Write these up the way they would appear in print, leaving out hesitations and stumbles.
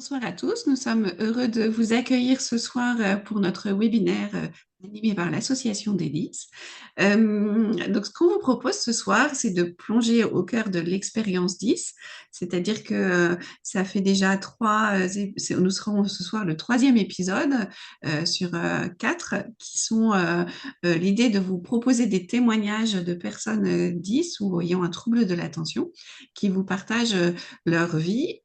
Bonsoir à tous, nous sommes heureux de vous accueillir ce soir pour notre webinaire animé par l'Association des 10. Donc, ce qu'on vous propose ce soir, c'est de plonger au cœur de l'expérience 10, c'est-à-dire que ça fait déjà nous serons ce soir le troisième épisode sur quatre, qui sont l'idée de vous proposer des témoignages de personnes 10 ou ayant un trouble de l'attention qui vous partagent leur vie.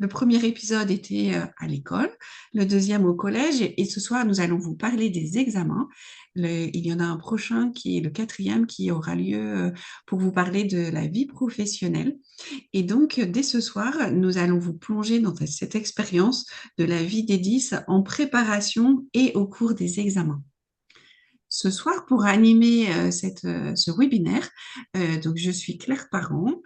Le premier épisode était à l'école, le deuxième au collège, et ce soir, nous allons vous parler des examens. Il y en a un prochain qui est le quatrième qui aura lieu pour vous parler de la vie professionnelle. Et donc, dès ce soir, nous allons vous plonger dans cette expérience de la vie des 10 en préparation et au cours des examens. Ce soir, pour animer ce webinaire, donc je suis Claire Parent,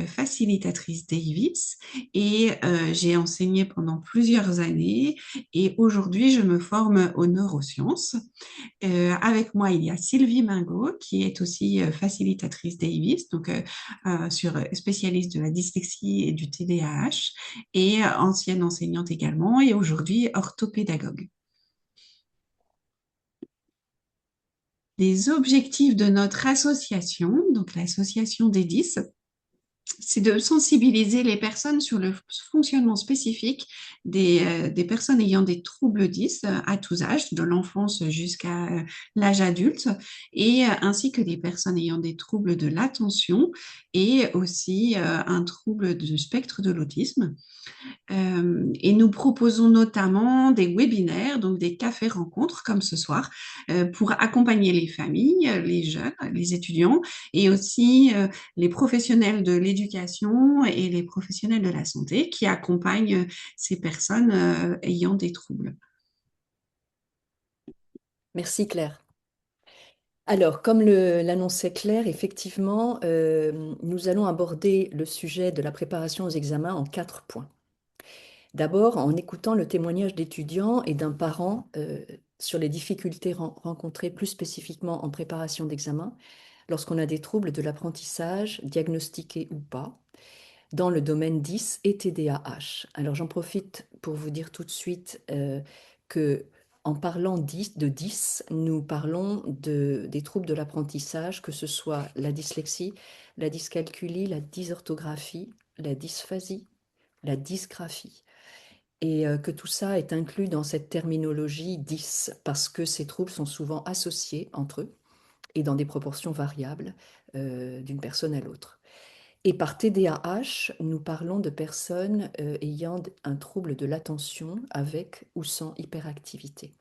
facilitatrice Davis, et j'ai enseigné pendant plusieurs années, et aujourd'hui je me forme aux neurosciences. Avec moi, il y a Sylvie Mingot, qui est aussi facilitatrice Davis, donc spécialiste de la dyslexie et du TDAH, et ancienne enseignante également, et aujourd'hui orthopédagogue. Les objectifs de notre association, donc l'association des 10, c'est de sensibiliser les personnes sur le fonctionnement spécifique des personnes ayant des troubles 10 à tous âges, de l'enfance jusqu'à l'âge adulte, et ainsi que les personnes ayant des troubles de l'attention et aussi un trouble du spectre de l'autisme. Et nous proposons notamment des webinaires, donc des cafés-rencontres comme ce soir, pour accompagner les familles, les jeunes, les étudiants et aussi les professionnels de l'éducation et les professionnels de la santé qui accompagnent ces personnes ayant des troubles. Merci Claire. Alors, comme l'annonçait Claire, effectivement, nous allons aborder le sujet de la préparation aux examens en 4 points. D'abord, en écoutant le témoignage d'étudiants et d'un parent sur les difficultés rencontrées plus spécifiquement en préparation d'examen lorsqu'on a des troubles de l'apprentissage, diagnostiqués ou pas, dans le domaine 10 et TDAH. Alors, j'en profite pour vous dire tout de suite que en parlant de 10, nous parlons des troubles de l'apprentissage, que ce soit la dyslexie, la dyscalculie, la dysorthographie, la dysphasie, la dysgraphie. Et que tout ça est inclus dans cette terminologie 10, parce que ces troubles sont souvent associés entre eux et dans des proportions variables d'une personne à l'autre. Et par TDAH, nous parlons de personnes ayant un trouble de l'attention avec ou sans hyperactivité.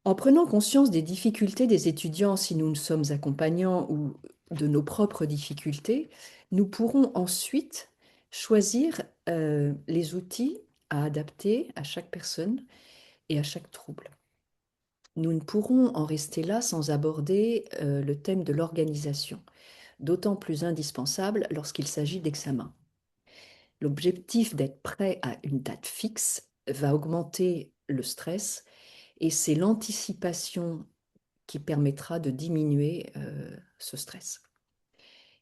En prenant conscience des difficultés des étudiants si nous sommes accompagnants ou de nos propres difficultés, nous pourrons ensuite choisir les outils à adapter à chaque personne et à chaque trouble. Nous ne pourrons en rester là sans aborder le thème de l'organisation, d'autant plus indispensable lorsqu'il s'agit d'examens. L'objectif d'être prêt à une date fixe va augmenter le stress et c'est l'anticipation qui permettra de diminuer ce stress.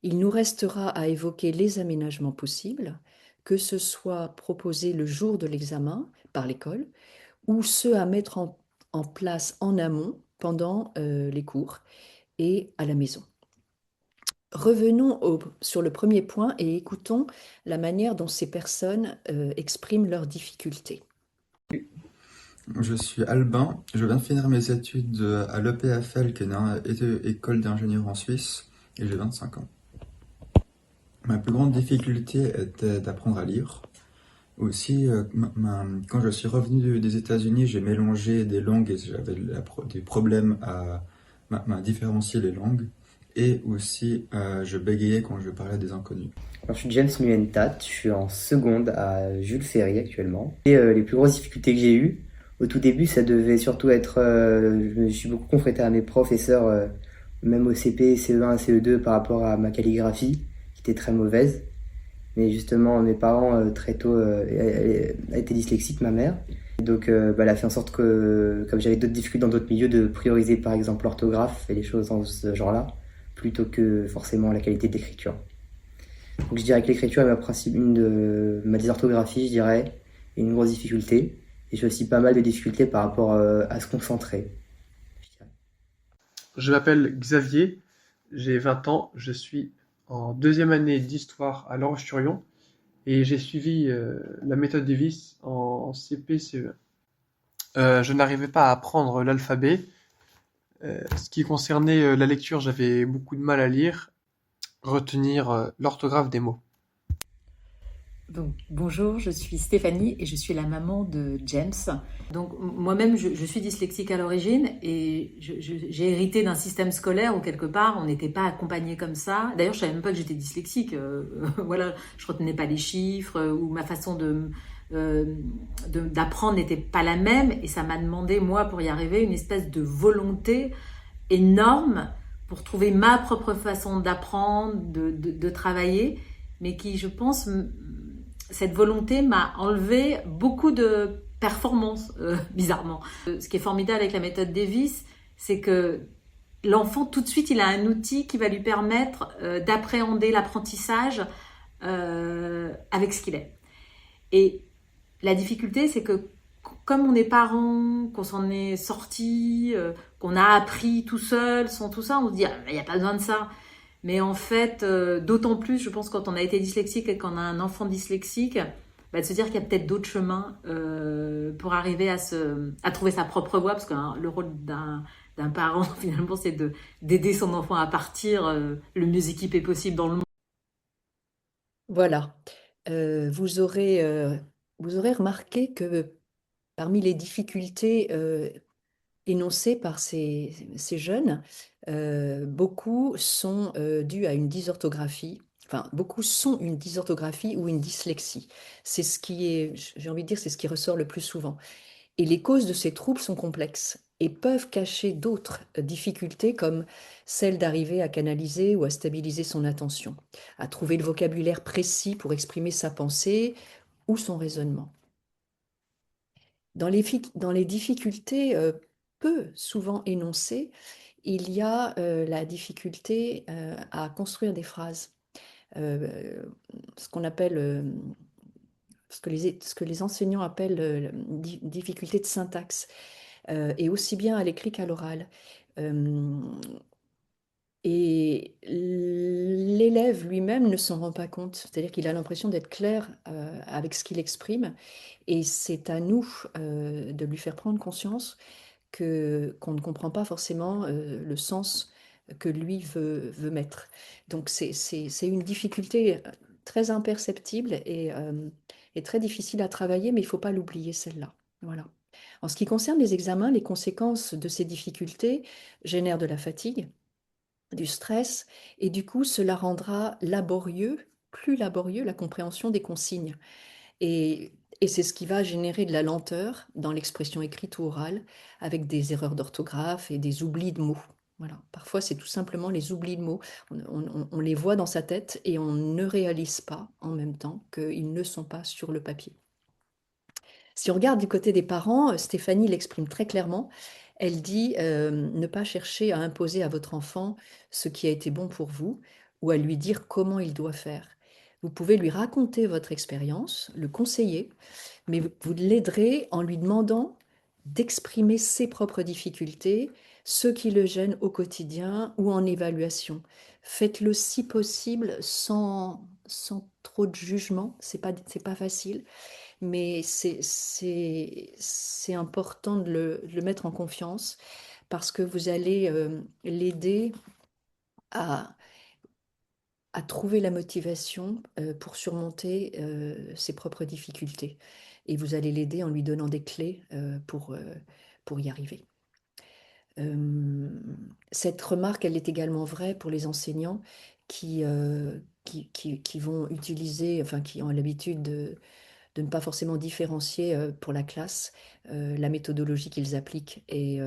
Il nous restera à évoquer les aménagements possibles, que ce soit proposés le jour de l'examen par l'école ou ceux à mettre en place en amont pendant les cours et à la maison. Revenons sur le premier point et écoutons la manière dont ces personnes expriment leurs difficultés. Je suis Albin, je viens de finir mes études à l'EPFL, qui est une école d'ingénieur en Suisse, et j'ai 25 ans. Ma plus grande difficulté était d'apprendre à lire. Aussi, quand je suis revenu des États-Unis, j'ai mélangé des langues et j'avais des problèmes à différencier les langues. Et aussi, je bégayais quand je parlais des inconnus. Alors, je suis James Muentat, je suis en seconde à Jules Ferry actuellement. Et les plus grosses difficultés que j'ai eues, au tout début, ça devait surtout être... je me suis beaucoup confronté à mes professeurs, même au CP, CE1, CE2, par rapport à ma calligraphie, qui était très mauvaise. Mais justement, mes parents, très tôt, elle a été dyslexique, ma mère. Et donc, elle a fait en sorte que, comme j'avais d'autres difficultés dans d'autres milieux, de prioriser par exemple l'orthographe et les choses dans ce genre-là, plutôt que forcément la qualité d'écriture. Donc je dirais que l'écriture est une de ma dysorthographie, je dirais, et une grosse difficulté. Et j'ai aussi pas mal de difficultés par rapport à se concentrer, je dirais. Je m'appelle Xavier, j'ai 20 ans, je suis en deuxième année d'histoire à La Roche-sur-Yon et j'ai suivi la méthode Davis en CP-CE1. Je n'arrivais pas à apprendre l'alphabet. Ce qui concernait la lecture, j'avais beaucoup de mal à lire, retenir l'orthographe des mots. Donc, bonjour, je suis Stéphanie et je suis la maman de James. Donc moi-même, je suis dyslexique à l'origine et j'ai hérité d'un système scolaire où quelque part on n'était pas accompagné comme ça. D'ailleurs, je savais même pas que j'étais dyslexique. Voilà, je retenais pas les chiffres ou ma façon d'apprendre n'était pas la même et ça m'a demandé, moi, pour y arriver, une espèce de volonté énorme pour trouver ma propre façon d'apprendre, de travailler, mais qui, je pense, cette volonté m'a enlevé beaucoup de performances, bizarrement. Ce qui est formidable avec la méthode Davis, c'est que l'enfant, tout de suite, il a un outil qui va lui permettre d'appréhender l'apprentissage avec ce qu'il est. Et la difficulté, c'est que comme on est parent, qu'on s'en est sorti, qu'on a appris tout seul, sans tout ça, on se dit, il n'y a pas besoin de ça. Mais en fait, d'autant plus, je pense, quand on a été dyslexique et qu'on a un enfant dyslexique, de se dire qu'il y a peut-être d'autres chemins pour arriver à trouver sa propre voie, parce que le rôle d'un parent, finalement, c'est d'aider son enfant à partir le mieux équipé possible dans le monde. Voilà. Euh, vous aurez, euh, vous aurez remarqué que parmi les difficultés énoncées par ces jeunes, beaucoup sont dus à une dysorthographie. Enfin, beaucoup sont une dysorthographie ou une dyslexie. C'est ce qui est, j'ai envie de dire, c'est ce qui ressort le plus souvent. Et les causes de ces troubles sont complexes et peuvent cacher d'autres difficultés comme celle d'arriver à canaliser ou à stabiliser son attention, à trouver le vocabulaire précis pour exprimer sa pensée ou son raisonnement. Dans les difficultés peu souvent énoncées, il y a la difficulté à construire des phrases, euh, ce qu'on appelle, ce que les enseignants appellent difficulté de syntaxe, et aussi bien à l'écrit qu'à l'oral. Euh, et l'élève lui-même ne s'en rend pas compte, c'est-à-dire qu'il a l'impression d'être clair avec ce qu'il exprime, et c'est à nous de lui faire prendre conscience qu'on ne comprend pas forcément le sens que lui veut mettre. Donc c'est une difficulté très imperceptible et très difficile à travailler, mais il ne faut pas l'oublier, celle-là. Voilà. En ce qui concerne les examens, les conséquences de ces difficultés génèrent de la fatigue, du stress, et du coup, cela rendra plus laborieux la compréhension des consignes. Et, et c'est ce qui va générer de la lenteur dans l'expression écrite ou orale, avec des erreurs d'orthographe et des oublis de mots. Voilà. Parfois, c'est tout simplement les oublis de mots. On les voit dans sa tête et on ne réalise pas en même temps qu'ils ne sont pas sur le papier. Si on regarde du côté des parents, Stéphanie l'exprime très clairement. Elle dit ne pas chercher à imposer à votre enfant ce qui a été bon pour vous ou à lui dire comment il doit faire. Vous pouvez lui raconter votre expérience, le conseiller, mais vous l'aiderez en lui demandant d'exprimer ses propres difficultés, ce qui le gêne au quotidien ou en évaluation. Faites-le si possible sans trop de jugement, c'est pas facile, mais c'est important de le mettre en confiance parce que vous allez l'aider à, à trouver la motivation pour surmonter ses propres difficultés. Et vous allez l'aider en lui donnant des clés pour y arriver. Cette remarque, elle est également vraie pour les enseignants qui vont utiliser, enfin qui ont l'habitude de ne pas forcément différencier pour la classe la méthodologie qu'ils appliquent. Et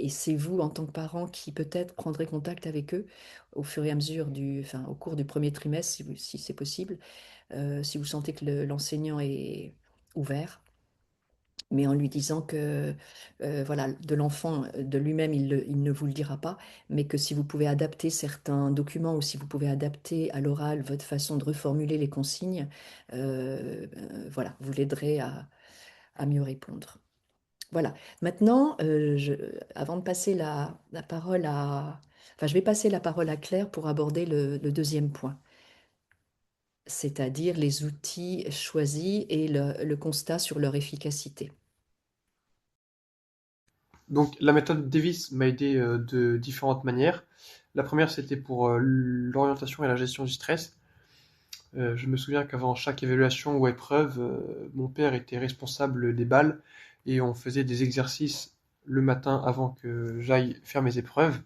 c'est vous, en tant que parent, qui peut-être prendrez contact avec eux au fur et à mesure enfin, au cours du premier trimestre, si c'est possible, si vous sentez que l'enseignant est ouvert. mais en lui disant que voilà, de l'enfant, de lui-même, il ne vous le dira pas, mais que si vous pouvez adapter certains documents ou si vous pouvez adapter à l'oral votre façon de reformuler les consignes, voilà, vous l'aiderez à mieux répondre. Voilà. Maintenant, avant de passer la parole à... Enfin, je vais passer la parole à Claire pour aborder le deuxième point, c'est-à-dire les outils choisis et le constat sur leur efficacité. Donc la méthode Davis m'a aidé de différentes manières. La première, c'était pour l'orientation et la gestion du stress. Je me souviens qu'avant chaque évaluation ou épreuve, mon père était responsable des balles et on faisait des exercices le matin avant que j'aille faire mes épreuves.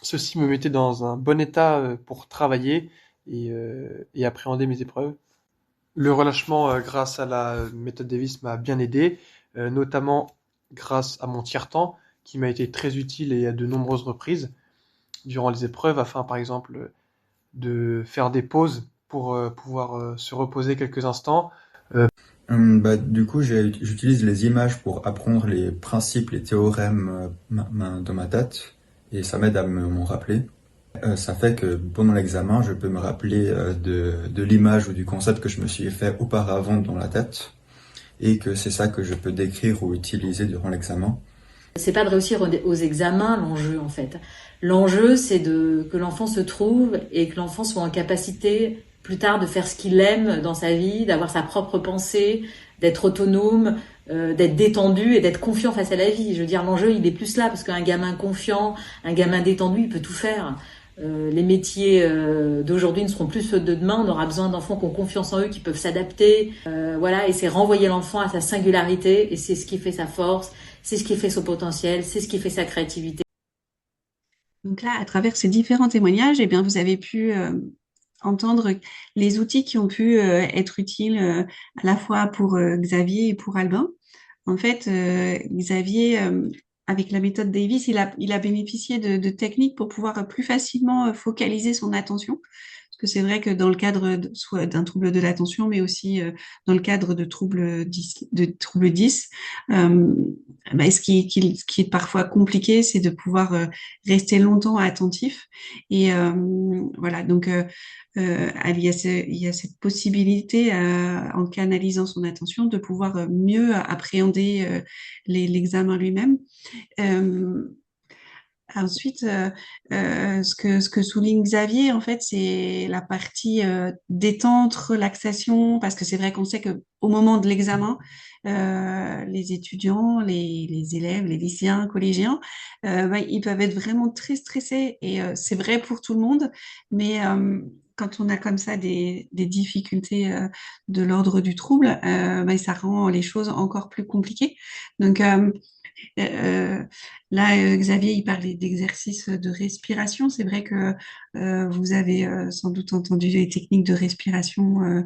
Ceci me mettait dans un bon état pour travailler et appréhender mes épreuves. Le relâchement grâce à la méthode Davis m'a bien aidé, notamment grâce à mon tiers-temps qui m'a été très utile et à de nombreuses reprises durant les épreuves afin par exemple de faire des pauses pour pouvoir se reposer quelques instants. Du coup, j'utilise les images pour apprendre les principes, les théorèmes dans ma tête, et ça m'aide à m'en rappeler. Ça fait que pendant l'examen, je peux me rappeler de l'image ou du concept que je me suis fait auparavant dans la tête, et que c'est ça que je peux décrire ou utiliser durant l'examen. C'est pas de réussir aux examens l'enjeu en fait. L'enjeu c'est que l'enfant se trouve et que l'enfant soit en capacité plus tard de faire ce qu'il aime dans sa vie, d'avoir sa propre pensée, d'être autonome, d'être détendu et d'être confiant face à la vie. Je veux dire, l'enjeu il est plus là parce qu'un gamin confiant, un gamin détendu, il peut tout faire. Les métiers d'aujourd'hui ne seront plus ceux de demain. On aura besoin d'enfants qui ont confiance en eux, qui peuvent s'adapter. Voilà, et c'est renvoyer l'enfant à sa singularité et c'est ce qui fait sa force. C'est ce qui fait son potentiel, c'est ce qui fait sa créativité. Donc là, à travers ces différents témoignages, eh bien, vous avez pu entendre les outils qui ont pu être utiles à la fois pour Xavier et pour Albin. En fait, Xavier, avec la méthode Davis, il a bénéficié de techniques pour pouvoir plus facilement focaliser son attention. Parce que c'est vrai que dans le cadre soit d'un trouble de l'attention, mais aussi dans le cadre de troubles 10, ce qui est parfois compliqué, c'est de pouvoir rester longtemps attentif. Et voilà, donc il y a cette possibilité, en canalisant son attention, de pouvoir mieux appréhender l'examen lui-même. Euh, Ensuite, ce que souligne Xavier, en fait, c'est la partie détente, relaxation, parce que c'est vrai qu'on sait que au moment de l'examen, les étudiants, les élèves, les lycéens, collégiens, ils peuvent être vraiment très stressés et c'est vrai pour tout le monde, mais quand on a comme ça des difficultés de l'ordre du trouble, ça rend les choses encore plus compliquées. Donc, euh, là, Xavier, il parlait d'exercices de respiration. C'est vrai que vous avez sans doute entendu les techniques de respiration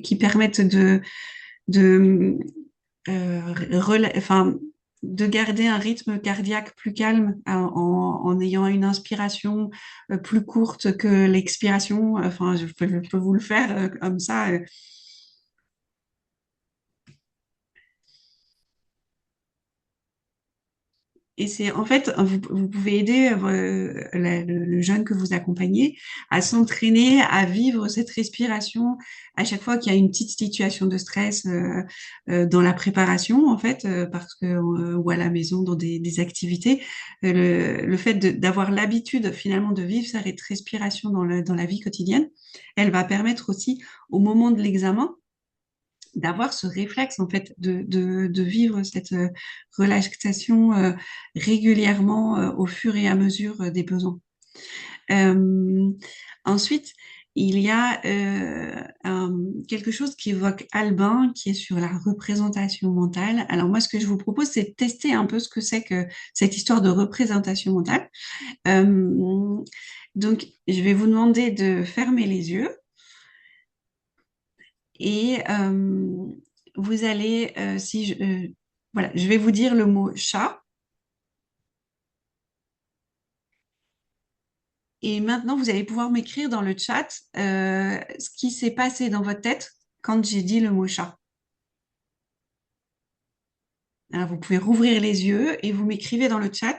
qui permettent de, enfin, de garder un rythme cardiaque plus calme en ayant une inspiration plus courte que l'expiration. Enfin, je peux vous le faire comme ça. Et c'est en fait, vous pouvez aider le jeune que vous accompagnez à s'entraîner à vivre cette respiration à chaque fois qu'il y a une petite situation de stress dans la préparation, en fait, parce que ou à la maison dans des activités, le fait d'avoir l'habitude finalement de vivre cette respiration dans la vie quotidienne, elle va permettre aussi au moment de l'examen d'avoir ce réflexe en fait de vivre cette relaxation régulièrement au fur et à mesure des besoins. Euh, Ensuite, il y a quelque chose qui évoque Albin, qui est sur la représentation mentale. Alors moi, ce que je vous propose, c'est de tester un peu ce que c'est que cette histoire de représentation mentale. Donc, je vais vous demander de fermer les yeux. Et vous allez, voilà, je vais vous dire le mot chat. Et maintenant, vous allez pouvoir m'écrire dans le chat ce qui s'est passé dans votre tête quand j'ai dit le mot chat. Alors, vous pouvez rouvrir les yeux et vous m'écrivez dans le chat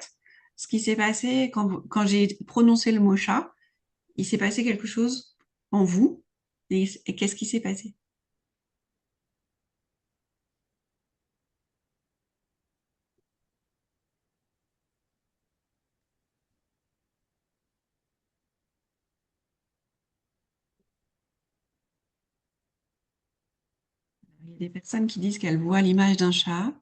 ce qui s'est passé quand j'ai prononcé le mot chat. Il s'est passé quelque chose en vous et qu'est-ce qui s'est passé? Il y a des personnes qui disent qu'elles voient l'image d'un chat.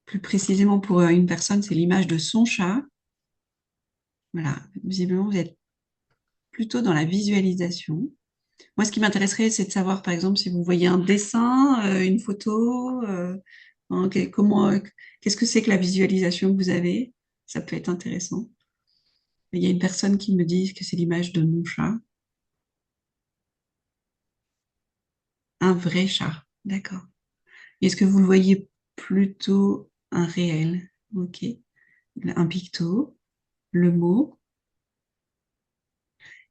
Plus précisément, pour une personne, c'est l'image de son chat. Voilà, visiblement, vous êtes plutôt dans la visualisation. Moi, ce qui m'intéresserait, c'est de savoir, par exemple, si vous voyez un dessin, une photo, hein, qu'est-ce que c'est que la visualisation que vous avez? Ça peut être intéressant. Il y a une personne qui me dit que c'est l'image de mon chat. Un vrai chat, d'accord. Est-ce que vous le voyez plutôt un réel? Ok. Un picto, le mot.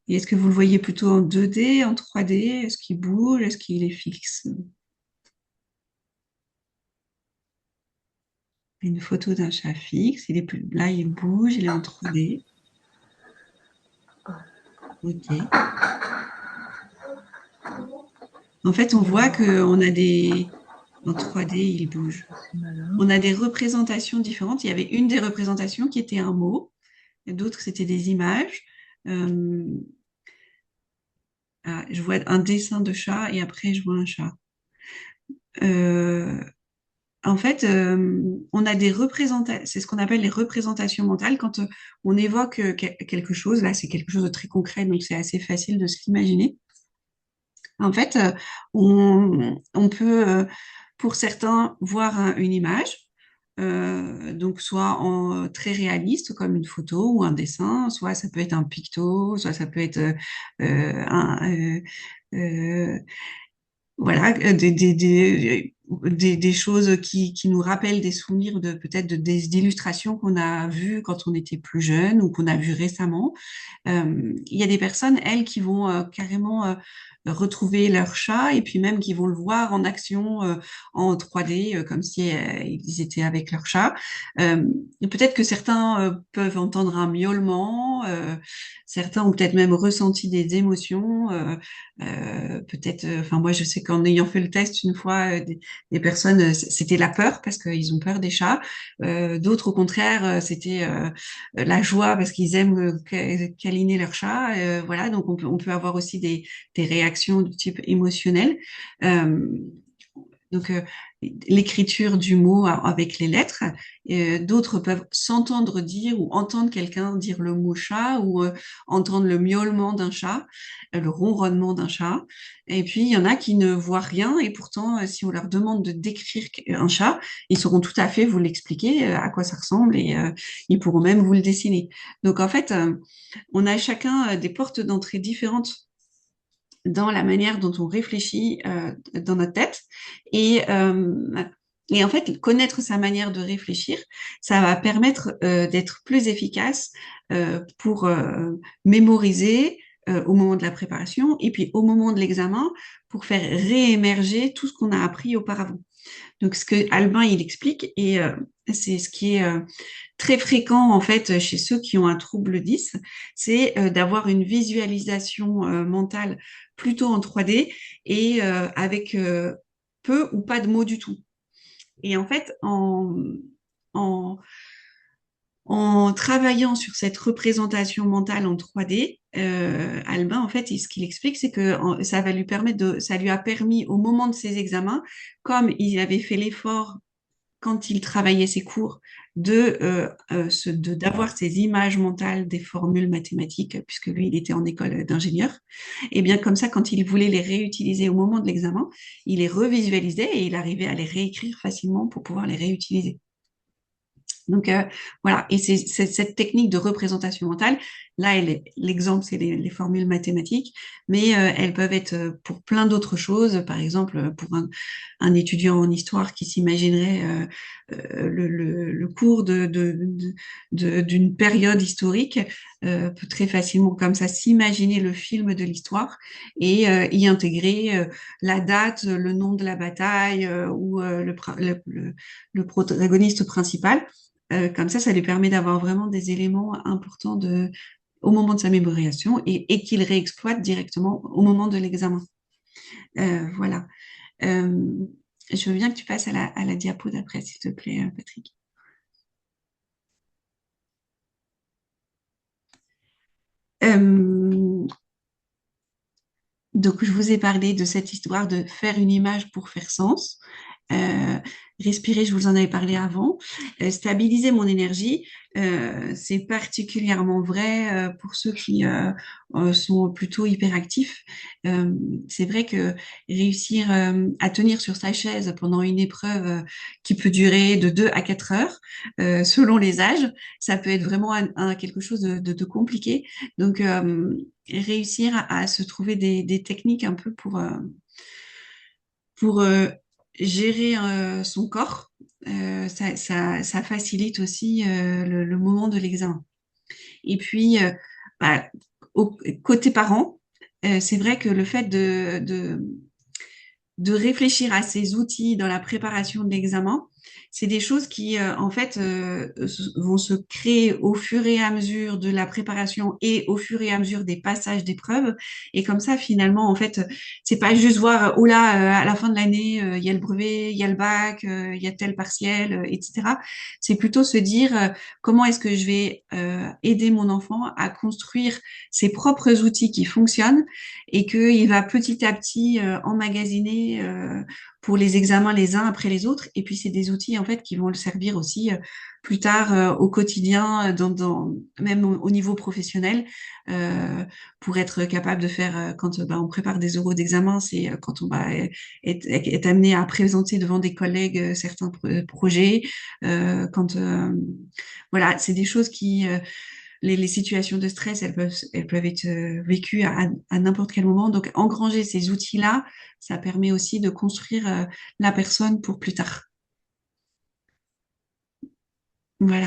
Et est-ce que vous le voyez plutôt en 2D, en 3D? Est-ce qu'il bouge? Est-ce qu'il est fixe? Une photo d'un chat fixe. Là, il bouge, il est en 3D. Ok. En fait, on voit qu'on a en 3D, il bouge. On a des représentations différentes. Il y avait une des représentations qui était un mot, et d'autres, c'était des images. Je vois un dessin de chat et après, je vois un chat. En fait, on a des représentations, c'est ce qu'on appelle les représentations mentales. Quand on évoque quelque chose, là, c'est quelque chose de très concret, donc c'est assez facile de se l'imaginer. En fait, on peut, pour certains, voir une image, donc soit en très réaliste, comme une photo ou un dessin, soit ça peut être un picto, soit ça peut être voilà, des choses qui nous rappellent des souvenirs de peut-être d'illustrations qu'on a vues quand on était plus jeune ou qu'on a vues récemment. Il y a des personnes, elles, qui vont carrément retrouver leur chat et puis même qui vont le voir en action en 3D, comme si ils étaient avec leur chat. Et peut-être que certains peuvent entendre un miaulement, certains ont peut-être même ressenti des émotions. Peut-être, enfin moi je sais qu'en ayant fait le test une fois, des personnes, c'était la peur parce qu'ils ont peur des chats. D'autres au contraire, c'était la joie parce qu'ils aiment câliner leur chat. Voilà, donc on peut avoir aussi des réactions du type émotionnel. Euh, donc, l'écriture du mot avec les lettres. D'autres peuvent s'entendre dire ou entendre quelqu'un dire le mot chat ou entendre le miaulement d'un chat, le ronronnement d'un chat. Et puis, il y en a qui ne voient rien et pourtant, si on leur demande de décrire un chat, ils sauront tout à fait vous l'expliquer à quoi ça ressemble et ils pourront même vous le dessiner. Donc, en fait, on a chacun des portes d'entrée différentes dans la manière dont on réfléchit dans notre tête. Et, euh, et en fait, connaître sa manière de réfléchir, ça va permettre d'être plus efficace pour mémoriser au moment de la préparation et puis au moment de l'examen pour faire réémerger tout ce qu'on a appris auparavant. Donc, ce que Albin il explique, et c'est ce qui est très fréquent en fait chez ceux qui ont un trouble 10, c'est d'avoir une visualisation mentale plutôt en 3D et avec peu ou pas de mots du tout. Et en fait, en, en travaillant sur cette représentation mentale en 3D, Albin, en fait, ce qu'il explique, c'est que ça va lui permettre ça lui a permis au moment de ses examens, comme il avait fait l'effort quand il travaillait ses cours, d'avoir ces images mentales des formules mathématiques, puisque lui, il était en école d'ingénieur. Et bien comme ça, quand il voulait les réutiliser au moment de l'examen, il les revisualisait et il arrivait à les réécrire facilement pour pouvoir les réutiliser. Donc voilà, et c'est cette technique de représentation mentale, là, l'exemple, c'est les formules mathématiques, mais elles peuvent être pour plein d'autres choses. Par exemple, pour un étudiant en histoire qui s'imaginerait le cours d'une période historique, peut très facilement comme ça s'imaginer le film de l'histoire et y intégrer la date, le nom de la bataille ou le protagoniste principal. Comme ça lui permet d'avoir vraiment des éléments importants au moment de sa mémorisation et qu'il réexploite directement au moment de l'examen. Voilà. Euh, je veux bien que tu passes à la diapo d'après, s'il te plaît, Patrick. Donc, je vous ai parlé de cette histoire de faire une image pour faire sens. Euh, Respirer, je vous en avais parlé avant. Stabiliser mon énergie, c'est particulièrement vrai pour ceux qui sont plutôt hyperactifs. C'est vrai que réussir à tenir sur sa chaise pendant une épreuve qui peut durer de 2 à 4 heures, selon les âges, ça peut être vraiment quelque chose de compliqué. Donc, réussir à se trouver des techniques un peu pour gérer son corps, ça facilite aussi le moment de l'examen. Et puis, bah, côté parents, c'est vrai que le fait de réfléchir à ces outils dans la préparation de l'examen, c'est des choses qui, en fait, vont se créer au fur et à mesure de la préparation et au fur et à mesure des passages d'épreuves. Et comme ça, finalement, en fait, c'est pas juste voir, oh là, à la fin de l'année, il y a le brevet, il y a le bac, il y a tel partiel, etc. C'est plutôt se dire, comment est-ce que je vais aider mon enfant à construire ses propres outils qui fonctionnent et qu'il va petit à petit emmagasiner pour les examens les uns après les autres. Et puis, c'est des outils, en fait, qui vont le servir aussi plus tard au quotidien, même au niveau professionnel, pour être capable de faire, quand on prépare des oraux d'examen, c'est quand on va être amené à présenter devant des collègues certains projets, voilà, c'est des choses qui les situations de stress, elles peuvent être vécues à n'importe quel moment. Donc, engranger ces outils-là, ça permet aussi de construire la personne pour plus tard. Voilà.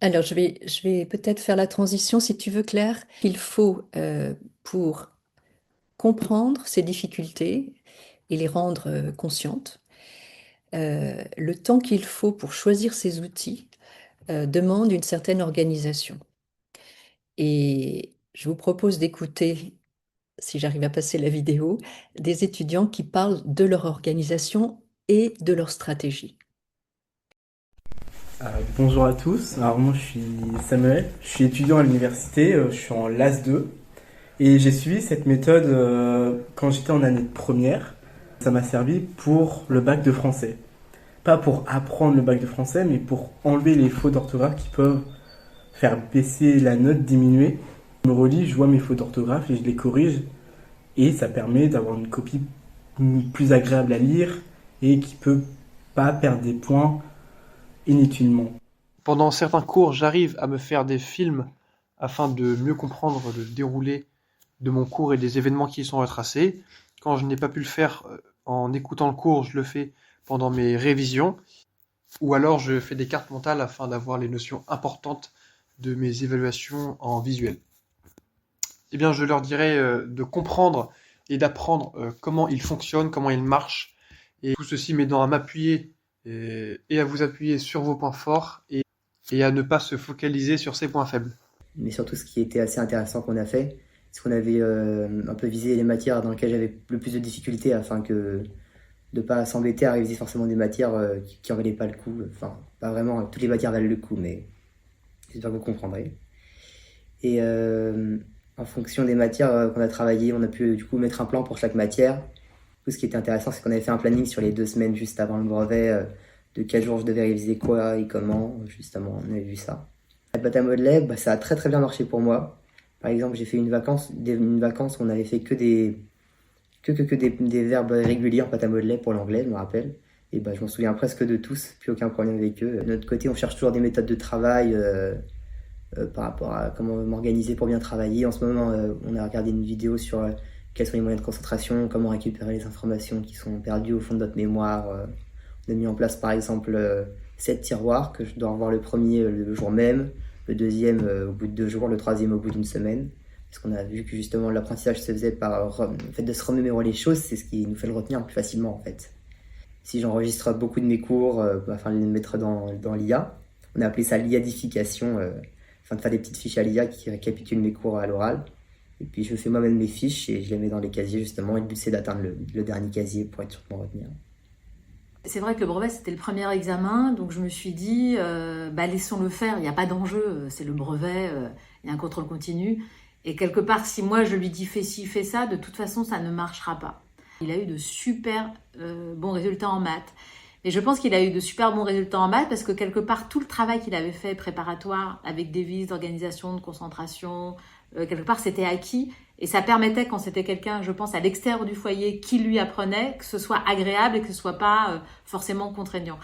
Alors, je vais peut-être faire la transition, si tu veux, Claire. Il faut, pour comprendre ces difficultés et les rendre conscientes, le temps qu'il faut pour choisir ces outils demande une certaine organisation. Et je vous propose d'écouter, si j'arrive à passer la vidéo, des étudiants qui parlent de leur organisation et de leur stratégie. Bonjour à tous, alors moi je suis Samuel, je suis étudiant à l'université, je suis en LAS2 et j'ai suivi cette méthode quand j'étais en année de première. Ça m'a servi pour le bac de français. Pas pour apprendre le bac de français, mais pour enlever les fautes d'orthographe qui peuvent faire baisser la note, diminuer. Je me relis, je vois mes fautes d'orthographe et je les corrige et ça permet d'avoir une copie plus agréable à lire et qui peut pas perdre des points inutilement. Pendant certains cours, j'arrive à me faire des films afin de mieux comprendre le déroulé de mon cours et des événements qui y sont retracés. Quand je n'ai pas pu le faire en écoutant le cours, je le fais pendant mes révisions. Ou alors je fais des cartes mentales afin d'avoir les notions importantes de mes évaluations en visuel. Eh bien, je leur dirais de comprendre et d'apprendre comment ils fonctionnent, comment ils marchent. Et tout ceci m'aidant à m'appuyer et à vous appuyer sur vos points forts et à ne pas se focaliser sur ses points faibles. Mais surtout, ce qui était assez intéressant qu'on a fait, c'est qu'on avait un peu visé les matières dans lesquelles j'avais le plus de difficultés afin que de ne pas s'embêter à réviser forcément des matières qui en valaient pas le coup. Enfin, pas vraiment, toutes les matières valent le coup, mais j'espère que vous comprendrez. Et en fonction des matières qu'on a travaillées, on a pu du coup mettre un plan pour chaque matière. Ce qui était intéressant, c'est qu'on avait fait un planning sur les 2 semaines juste avant le brevet, de quel jour je devais réviser quoi et comment, justement, on avait vu ça. La pâte à modeler, ça a très très bien marché pour moi. Par exemple, j'ai fait une vacance où on avait fait que des verbes réguliers en pâte à modeler pour l'anglais, je me rappelle. Et je m'en souviens presque de tous, plus aucun problème avec eux. De notre côté, on cherche toujours des méthodes de travail par rapport à comment m'organiser pour bien travailler. En ce moment, on a regardé une vidéo sur quels sont les moyens de concentration, comment récupérer les informations qui sont perdues au fond de notre mémoire. On a mis en place par exemple 7 tiroirs que je dois revoir le premier le jour même, le deuxième au bout de 2 jours, le troisième au bout d'une semaine. Parce qu'on a vu que justement l'apprentissage se faisait par le fait de se remémorer les choses, c'est ce qui nous fait le retenir plus facilement en fait. Si j'enregistre beaucoup de mes cours, afin de les mettre dans l'IA, on a appelé ça l'IAdification, afin de faire des petites fiches à l'IA qui récapitulent mes cours à l'oral. Et puis je fais moi-même mes fiches et je les mets dans les casiers justement. Et le but c'est d'atteindre le dernier casier pour être sûr de m'en retenir. C'est vrai que le brevet, c'était le premier examen, donc je me suis dit, laissons-le faire, il n'y a pas d'enjeu, c'est le brevet, il y a un contrôle continu. Et quelque part, si moi je lui dis fais ci, fais ça, de toute façon, ça ne marchera pas. Il a eu de super bons résultats en maths. Et je pense qu'il a eu de super bons résultats en maths parce que quelque part, tout le travail qu'il avait fait préparatoire avec des vis d'organisation, de concentration, quelque part, c'était acquis. Et ça permettait, quand c'était quelqu'un, je pense, à l'extérieur du foyer qui lui apprenait, que ce soit agréable et que ce soit pas forcément contraignant.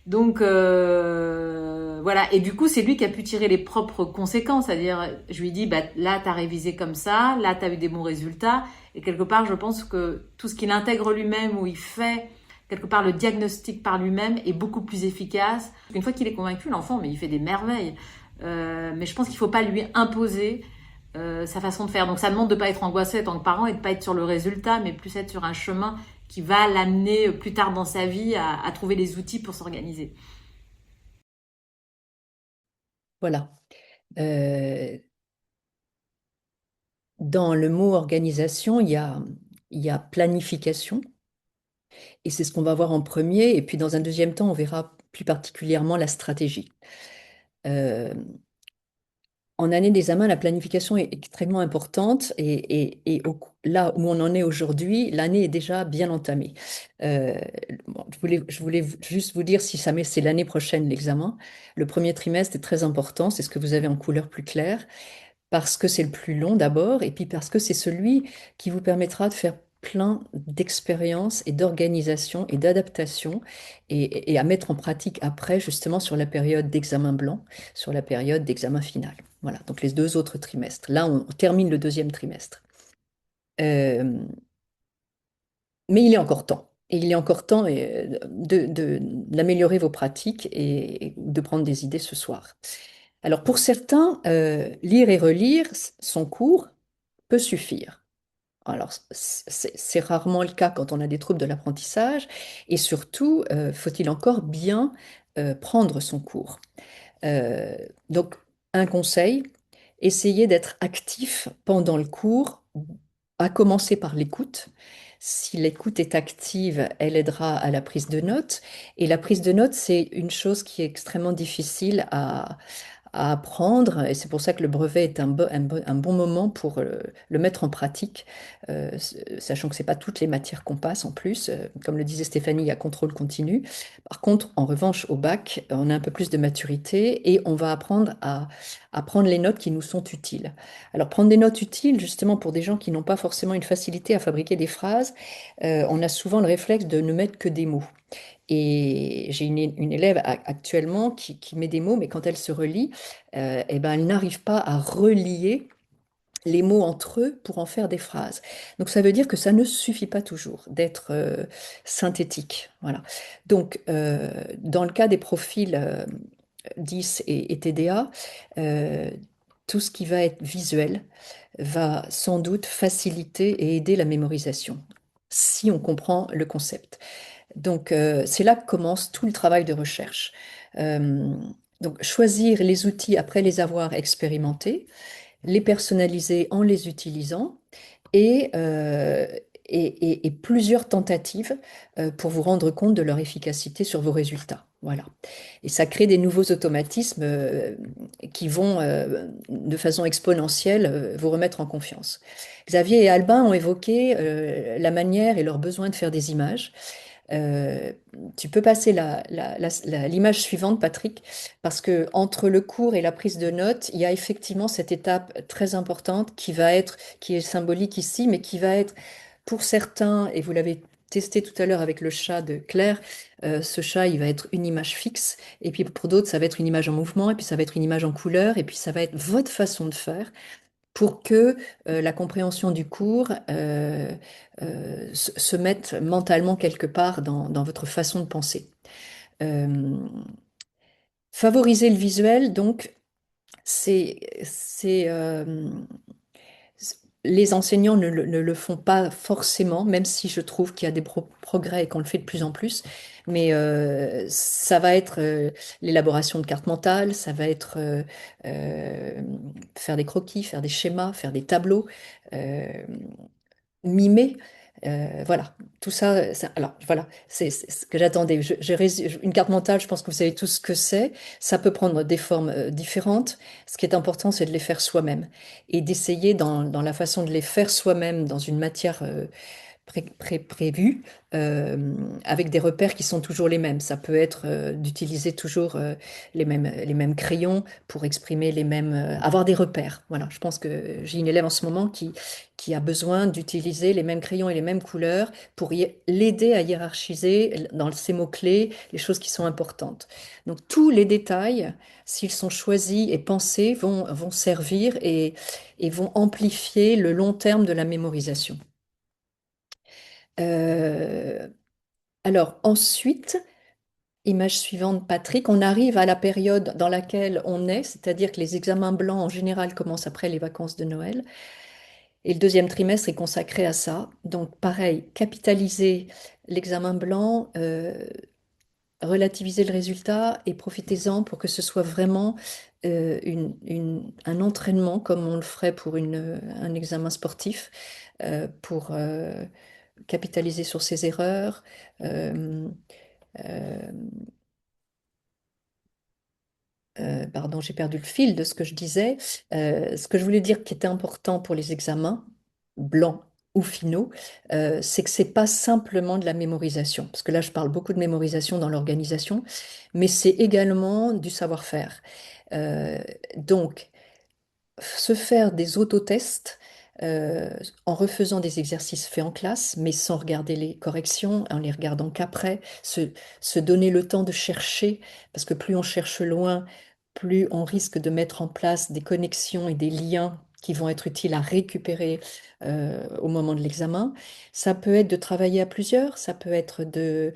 Donc voilà, et du coup c'est lui qui a pu tirer les propres conséquences, c'est-à-dire je lui dis là t'as révisé comme ça, là t'as eu des bons résultats, et quelque part je pense que tout ce qu'il intègre lui-même, où il fait quelque part le diagnostic par lui-même, est beaucoup plus efficace. Une fois qu'il est convaincu, l'enfant, mais il fait des merveilles, mais je pense qu'il faut pas lui imposer sa façon de faire. Donc ça demande de pas être angoissé en tant que parent et de pas être sur le résultat, mais plus être sur un chemin qui va l'amener plus tard dans sa vie à trouver les outils pour s'organiser. Voilà. Dans le mot organisation, il y a planification, et c'est ce qu'on va voir en premier, et puis dans un deuxième temps, on verra plus particulièrement la stratégie. En année d'examen, la planification est extrêmement importante là où on en est aujourd'hui, l'année est déjà bien entamée. Je voulais juste vous dire si jamais c'est l'année prochaine l'examen. Le premier trimestre est très important, c'est ce que vous avez en couleur plus claire, parce que c'est le plus long d'abord, et puis parce que c'est celui qui vous permettra de faire plein d'expériences et d'organisation et d'adaptation et à mettre en pratique après, justement, sur la période d'examen blanc, sur la période d'examen final. Voilà, donc les 2 autres trimestres. Là, on termine le 2e trimestre. Mais il est encore temps. Et il est encore temps d'améliorer vos pratiques et de prendre des idées ce soir. Alors pour certains, lire et relire son cours peut suffire. Alors c'est rarement le cas quand on a des troubles de l'apprentissage et surtout, faut-il encore bien prendre son cours. Donc un conseil, essayez d'être actif pendant le cours, à commencer par l'écoute. Si l'écoute est active, elle aidera à la prise de notes. Et la prise de notes, c'est une chose qui est extrêmement difficile à apprendre. Et c'est pour ça que le brevet est un bon moment pour le mettre en pratique, sachant que ce n'est pas toutes les matières qu'on passe en plus. Comme le disait Stéphanie, il y a contrôle continu. Par contre, en revanche, au bac, on a un peu plus de maturité et on va apprendre à prendre les notes qui nous sont utiles. Alors, prendre des notes utiles, justement, pour des gens qui n'ont pas forcément une facilité à fabriquer des phrases, on a souvent le réflexe de ne mettre que des mots. Et j'ai une élève actuellement qui met des mots, mais quand elle se relie, elle n'arrive pas à relier les mots entre eux pour en faire des phrases. Donc ça veut dire que ça ne suffit pas toujours d'être synthétique. Voilà. Donc dans le cas des profils 10 et TDA, tout ce qui va être visuel va sans doute faciliter et aider la mémorisation, si on comprend le concept. Donc, c'est là que commence tout le travail de recherche. Donc, choisir les outils après les avoir expérimentés, les personnaliser en les utilisant et, plusieurs tentatives pour vous rendre compte de leur efficacité sur vos résultats. Voilà. Et ça crée des nouveaux automatismes qui vont, de façon exponentielle, vous remettre en confiance. Xavier et Albin ont évoqué la manière et leur besoin de faire des images. Tu peux passer l'image suivante, Patrick, parce que entre le cours et la prise de notes, il y a effectivement cette étape très importante qui est symbolique ici, mais qui va être pour certains, et vous l'avez testé tout à l'heure avec le chat de Claire, ce chat, il va être une image fixe, et puis pour d'autres, ça va être une image en mouvement, et puis ça va être une image en couleur, et puis ça va être votre façon de faire. pour que la compréhension du cours se mette mentalement quelque part dans votre façon de penser. Favoriser le visuel, donc, c'est, les enseignants ne le font pas forcément, même si je trouve qu'il y a des progrès et qu'on le fait de plus en plus. Mais ça va être l'élaboration de cartes mentales, ça va être euh, faire des croquis, faire des schémas, faire des tableaux, euh, mimer. Voilà, tout ça, alors voilà, c'est ce que j'attendais. Une carte mentale, je pense que vous savez tout ce que c'est. Ça peut prendre des formes différentes. Ce qui est important, c'est de les faire soi-même et d'essayer dans la façon de les faire soi-même dans une matière prévus avec des repères qui sont toujours les mêmes. Ça peut être d'utiliser toujours les mêmes crayons pour exprimer les mêmes, avoir des repères. Voilà, je pense que j'ai une élève en ce moment qui a besoin d'utiliser les mêmes crayons et les mêmes couleurs pour l'aider à hiérarchiser dans ces mots-clés les choses qui sont importantes. Donc tous les détails, s'ils sont choisis et pensés, vont servir et vont amplifier le long terme de la mémorisation. Euh, alors ensuite, image suivante, Patrick, on arrive à la période dans laquelle on est, c'est-à-dire que les examens blancs en général commencent après les vacances de Noël. Et le deuxième trimestre est consacré à ça. Donc pareil, capitaliser l'examen blanc, relativiser le résultat et profitez-en pour que ce soit vraiment un entraînement comme on le ferait pour un examen sportif, pour capitaliser sur ses erreurs. euh, euh, Pardon, j'ai perdu le fil de ce que je disais. Ce que je voulais dire qui était important pour les examens, blancs ou finaux, c'est que c'est pas simplement de la mémorisation, parce que là, je parle beaucoup de mémorisation dans l'organisation, mais c'est également du savoir-faire. Euh, donc, se faire des autotests en refaisant des exercices faits en classe, mais sans regarder les corrections, en les regardant qu'après, se donner le temps de chercher, parce que plus on cherche loin, plus on risque de mettre en place des connexions et des liens qui vont être utiles à récupérer au moment de l'examen. Ça peut être de travailler à plusieurs, ça peut être de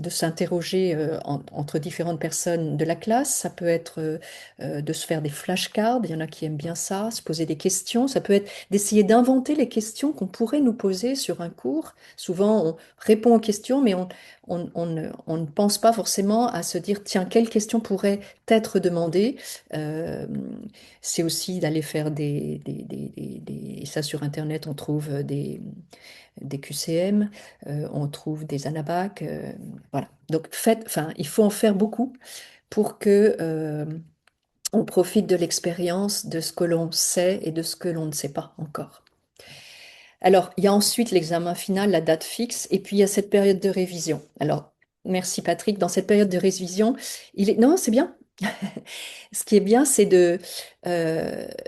s'interroger entre différentes personnes de la classe, ça peut être de se faire des flashcards, il y en a qui aiment bien ça, se poser des questions, ça peut être d'essayer d'inventer les questions qu'on pourrait nous poser sur un cours. Souvent, on répond aux questions, mais on ne pense pas forcément à se dire, tiens, quelle question pourrait être demandée. Euh, c'est aussi d'aller faire et ça sur Internet, on trouve des QCM, on trouve des anabacs, voilà. Donc, enfin, il faut en faire beaucoup pour que on profite de l'expérience, de ce que l'on sait et de ce que l'on ne sait pas encore. Alors, il y a ensuite l'examen final, la date fixe, et puis il y a cette période de révision. Alors, merci Patrick, dans cette période de révision, Non, c'est bien. Ce qui est bien, c'est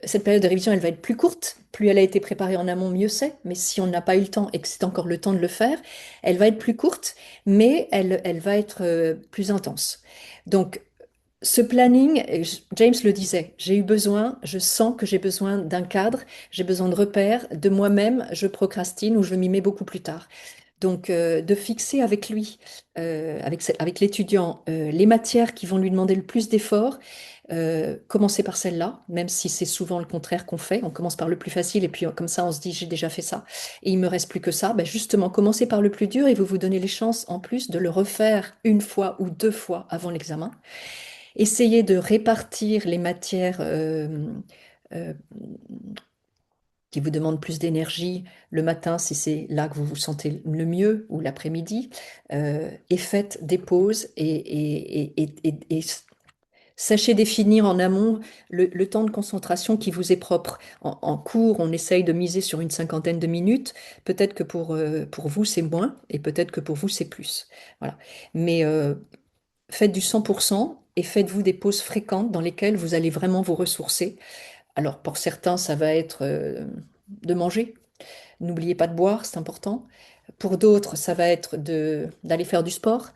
cette période de révision, elle va être plus courte. Plus elle a été préparée en amont, mieux c'est. Mais si on n'a pas eu le temps et que c'est encore le temps de le faire, elle va être plus courte, mais elle va être plus intense. Donc, ce planning, James le disait, je sens que j'ai besoin d'un cadre, j'ai besoin de repères, de moi-même, je procrastine ou je m'y mets beaucoup plus tard. Donc, de fixer avec lui, avec l'étudiant, les matières qui vont lui demander le plus d'efforts, commencer par celle-là, même si c'est souvent le contraire qu'on fait. On commence par le plus facile et puis comme ça, on se dit, j'ai déjà fait ça et il me reste plus que ça. Ben justement, commencez par le plus dur et vous vous donnez les chances en plus de le refaire une fois ou deux fois avant l'examen. Essayez de répartir les matières euh, qui vous demandent plus d'énergie le matin, si c'est là que vous vous sentez le mieux, ou l'après-midi, et faites des pauses et sachez définir en amont le temps de concentration qui vous est propre. En cours, on essaye de miser sur une cinquantaine de minutes. Peut-être que pour vous, c'est moins, et peut-être que pour vous, c'est plus. Voilà. Mais faites du 100% et faites-vous des pauses fréquentes dans lesquelles vous allez vraiment vous ressourcer. Alors pour certains, ça va être de manger. N'oubliez pas de boire, c'est important. Pour d'autres, ça va être d'aller faire du sport,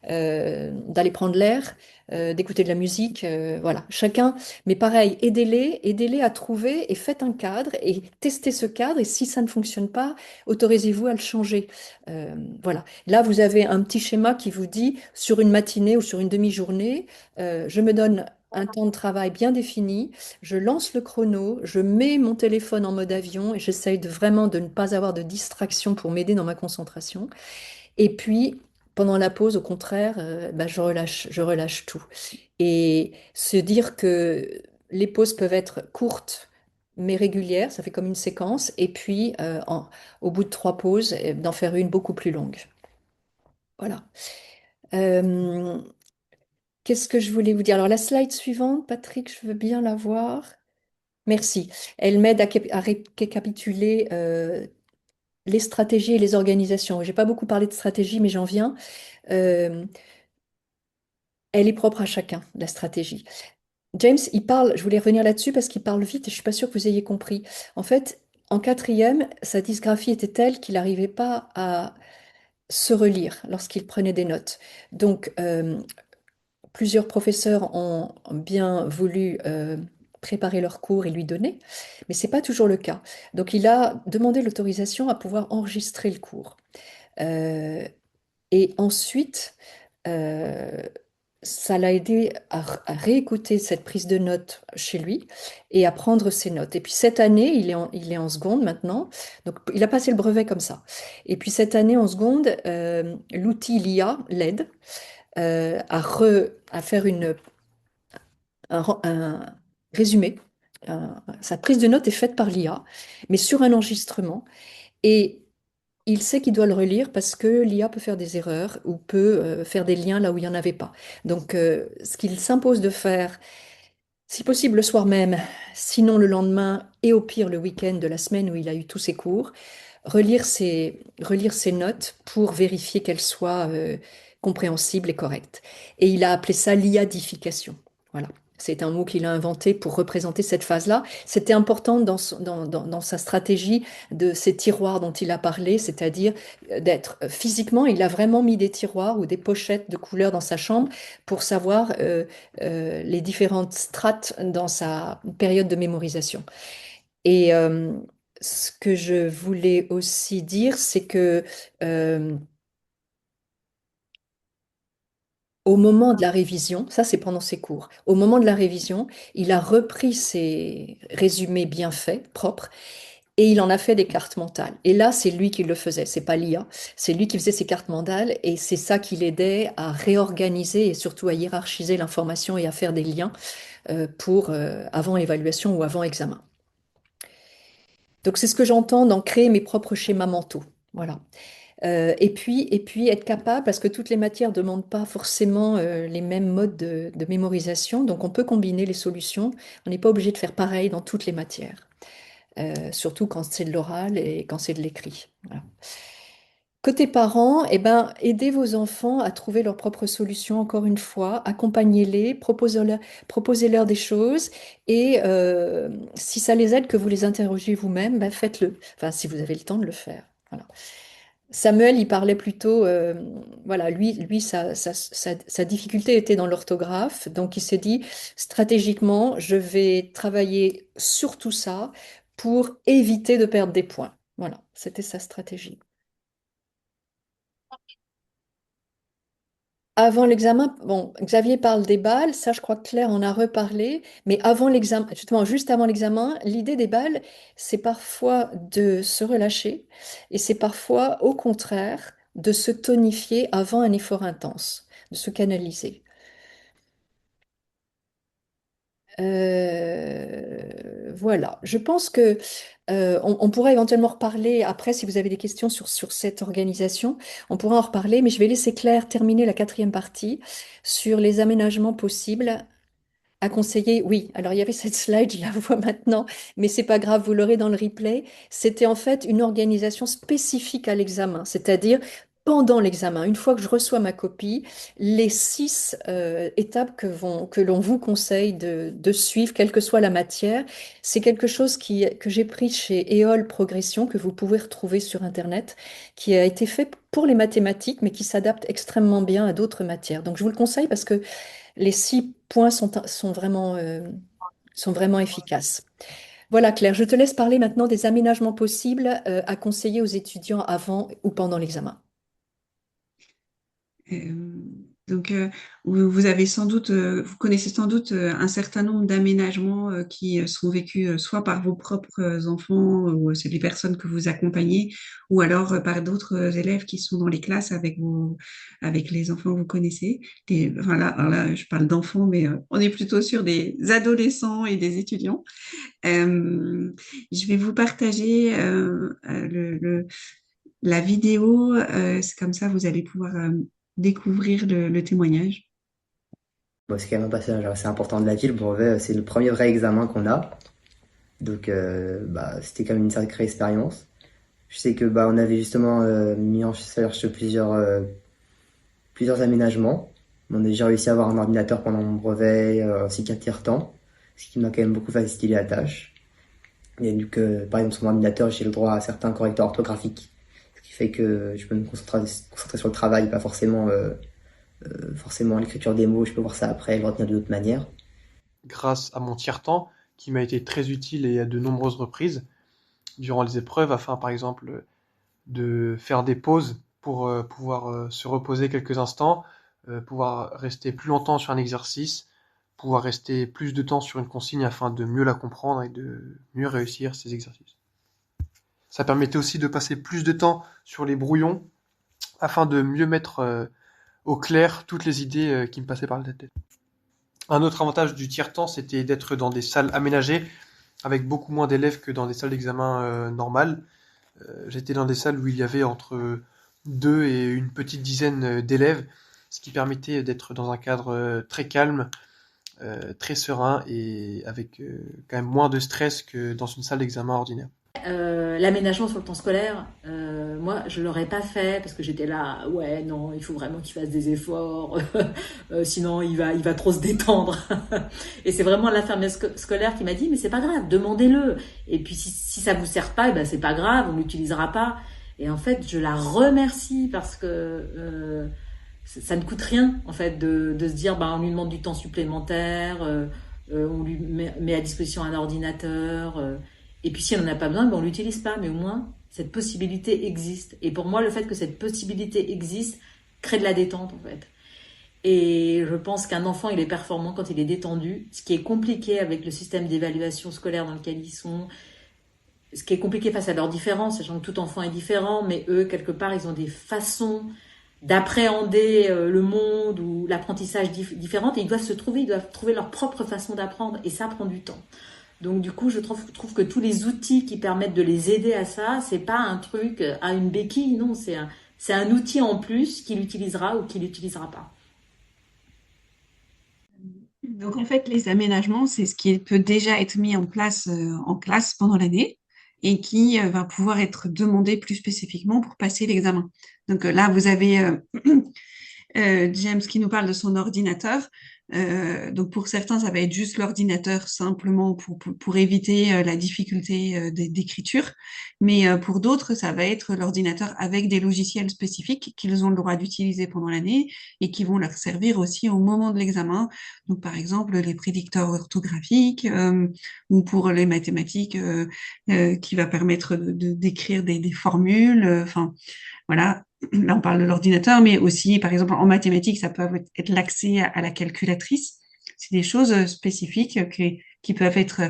d'aller prendre l'air. d'écouter de la musique, voilà, chacun, mais pareil, aidez-les à trouver et faites un cadre et testez ce cadre et si ça ne fonctionne pas, autorisez-vous à le changer. Voilà. Là, vous avez un petit schéma qui vous dit sur une matinée ou sur une demi-journée, je me donne un temps de travail bien défini, je lance le chrono, je mets mon téléphone en mode avion et j'essaye vraiment de ne pas avoir de distraction pour m'aider dans ma concentration. Et puis, pendant la pause, au contraire, bah, je relâche tout. Et se dire que les pauses peuvent être courtes, mais régulières, ça fait comme une séquence. Et puis, au bout de 3 pauses, d'en faire une beaucoup plus longue. Voilà. Euh, Qu'est-ce que je voulais vous dire? Alors, la slide suivante, Patrick, je veux bien la voir. Merci. Elle m'aide à récapituler les stratégies et les organisations. J'ai pas beaucoup parlé de stratégie, mais j'en viens. Euh, Elle est propre à chacun, la stratégie. James, il parle, je voulais revenir là-dessus parce qu'il parle vite et je suis pas sûre que vous ayez compris. En fait, en quatrième, sa dysgraphie était telle qu'il n'arrivait pas à se relire lorsqu'il prenait des notes. Donc, plusieurs professeurs ont bien voulu préparer leur cours et lui donner, mais c'est pas toujours le cas. Donc, il a demandé l'autorisation à pouvoir enregistrer le cours. Euh, et ensuite, euh, ça l'a aidé à réécouter cette prise de notes chez lui et à prendre ses notes. Et puis cette année, il est en seconde maintenant, donc il a passé le brevet comme ça. Et puis cette année en seconde, l'outil LIA l'aide à faire un résumé. Sa prise de notes est faite par l'IA, mais sur un enregistrement. Et il sait qu'il doit le relire parce que l'IA peut faire des erreurs ou peut faire des liens là où il n'y en avait pas. Donc, ce qu'il s'impose de faire, si possible le soir même, sinon le lendemain et au pire le week-end de la semaine où il a eu tous ses cours, relire ses notes pour vérifier qu'elles soient compréhensibles et correctes. Et il a appelé ça l'iadification. Voilà. C'est un mot qu'il a inventé pour représenter cette phase-là. C'était important dans sa stratégie de ces tiroirs dont il a parlé, c'est-à-dire d'être physiquement, il a vraiment mis des tiroirs ou des pochettes de couleurs dans sa chambre pour savoir les différentes strates dans sa période de mémorisation. Et ce que je voulais aussi dire, c'est que euh, au moment de la révision, ça c'est pendant ses cours, au moment de la révision, il a repris ses résumés bien faits, propres, et il en a fait des cartes mentales. Et là, c'est lui qui le faisait, c'est pas l'IA, c'est lui qui faisait ses cartes mentales, et c'est ça qui l'aidait à réorganiser et surtout à hiérarchiser l'information et à faire des liens pour avant évaluation ou avant examen. Donc c'est ce que j'entends dans créer mes propres schémas mentaux. Voilà. Et puis être capable, parce que toutes les matières ne demandent pas forcément les mêmes modes de mémorisation, donc on peut combiner les solutions. On n'est pas obligé de faire pareil dans toutes les matières, surtout quand c'est de l'oral et quand c'est de l'écrit. Voilà. Côté parents, eh ben, aidez vos enfants à trouver leurs propres solutions, encore une fois, accompagnez-les, proposez-leur des choses et si ça les aide que vous les interrogez vous-même, ben, faites-le. Enfin, si vous avez le temps de le faire. Voilà. Samuel, il parlait plutôt, voilà, lui sa difficulté était dans l'orthographe, donc il s'est dit, stratégiquement, je vais travailler sur tout ça pour éviter de perdre des points. Voilà, c'était sa stratégie. Avant l'examen, bon, Xavier parle des balles, ça je crois que Claire en a reparlé, mais avant l'examen, justement, juste avant l'examen, l'idée des balles, c'est parfois de se relâcher et c'est parfois, au contraire, de se tonifier avant un effort intense, de se canaliser. Voilà, je pense que on pourrait éventuellement reparler après si vous avez des questions sur cette organisation. On pourra en reparler, mais je vais laisser Claire terminer la quatrième partie sur les aménagements possibles à conseiller. Oui, alors il y avait cette slide, je la vois maintenant, mais c'est pas grave, vous l'aurez dans le replay. C'était en fait une organisation spécifique à l'examen, c'est-à-dire pendant l'examen, une fois que je reçois ma copie, les 6 étapes que l'on vous conseille de suivre, quelle que soit la matière, c'est quelque chose que j'ai pris chez EOL Progression, que vous pouvez retrouver sur Internet, qui a été fait pour les mathématiques, mais qui s'adapte extrêmement bien à d'autres matières. Donc je vous le conseille parce que les 6 points sont vraiment efficaces. Voilà, Claire, je te laisse parler maintenant des aménagements possibles à conseiller aux étudiants avant ou pendant l'examen. Euh, donc, vous avez sans doute, vous connaissez sans doute un certain nombre d'aménagements qui sont vécus soit par vos propres enfants ou c'est les personnes que vous accompagnez, ou alors par d'autres élèves qui sont dans les classes avec les enfants que vous connaissez. Enfin alors là, je parle d'enfants, mais on est plutôt sur des adolescents et des étudiants. Je vais vous partager la vidéo. C'est comme ça, vous allez pouvoir découvrir le témoignage. Bon, c'est quand même un passage assez important de la vie. Le brevet, c'est le premier vrai examen qu'on a. Donc, c'était quand même une sacrée expérience. Je sais que on avait justement mis en recherche plusieurs aménagements. On a déjà réussi à avoir un ordinateur pendant mon brevet, ainsi qu'un tire-temps, ce qui m'a quand même beaucoup facilité la tâche. Et vu que, par exemple, sur mon ordinateur, j'ai le droit à certains correcteurs orthographiques, ce qui fait que je peux me concentrer sur le travail, pas forcément l'écriture des mots. Je peux voir ça après, le retenir de d'autres manières. Grâce à mon tiers-temps, qui m'a été très utile et à de nombreuses reprises durant les épreuves, afin par exemple de faire des pauses pour pouvoir se reposer quelques instants, pouvoir rester plus longtemps sur un exercice, pouvoir rester plus de temps sur une consigne afin de mieux la comprendre et de mieux réussir ces exercices. Ça permettait aussi de passer plus de temps sur les brouillons afin de mieux mettre au clair toutes les idées qui me passaient par la tête. Un autre avantage du tiers-temps, c'était d'être dans des salles aménagées avec beaucoup moins d'élèves que dans des salles d'examen normales. J'étais dans des salles où il y avait entre 2 et une petite dizaine d'élèves, ce qui permettait d'être dans un cadre très calme, très serein et avec quand même moins de stress que dans une salle d'examen ordinaire. L'aménagement sur le temps scolaire, moi je l'aurais pas fait parce que j'étais là, ouais non, il faut vraiment qu'il fasse des efforts, sinon il va trop se détendre. Et c'est vraiment l'infirmière scolaire qui m'a dit, mais c'est pas grave, demandez-le. Et puis si ça vous sert pas, c'est pas grave, on l'utilisera pas. Et en fait, je la remercie parce que ça ne coûte rien en fait de se dire, on lui demande du temps supplémentaire, on lui met à disposition un ordinateur. Et puis si on n'en a pas besoin, on l'utilise pas. Mais au moins, cette possibilité existe. Et pour moi, le fait que cette possibilité existe crée de la détente, en fait. Et je pense qu'un enfant, il est performant quand il est détendu. Ce qui est compliqué avec le système d'évaluation scolaire dans lequel ils sont, ce qui est compliqué face à leurs différences, sachant que tout enfant est différent, mais eux, quelque part, ils ont des façons d'appréhender le monde ou l'apprentissage différentes. Et ils doivent trouver leur propre façon d'apprendre. Et ça prend du temps. Donc du coup, je trouve que tous les outils qui permettent de les aider à ça, c'est pas un truc à une béquille, non, c'est un outil en plus qu'il utilisera ou qu'il n'utilisera pas. Donc en fait, les aménagements, c'est ce qui peut déjà être mis en place en classe pendant l'année et qui va pouvoir être demandé plus spécifiquement pour passer l'examen. Donc là, vous avez James qui nous parle de son ordinateur. Donc pour certains, ça va être juste l'ordinateur simplement pour éviter la difficulté d'écriture. Mais pour d'autres, ça va être l'ordinateur avec des logiciels spécifiques qu'ils ont le droit d'utiliser pendant l'année et qui vont leur servir aussi au moment de l'examen. Donc par exemple, les prédicteurs orthographiques ou pour les mathématiques qui va permettre d'écrire des formules. Enfin, voilà. Là, on parle de l'ordinateur, mais aussi, par exemple, en mathématiques, ça peut être l'accès à la calculatrice. C'est des choses spécifiques qui peuvent être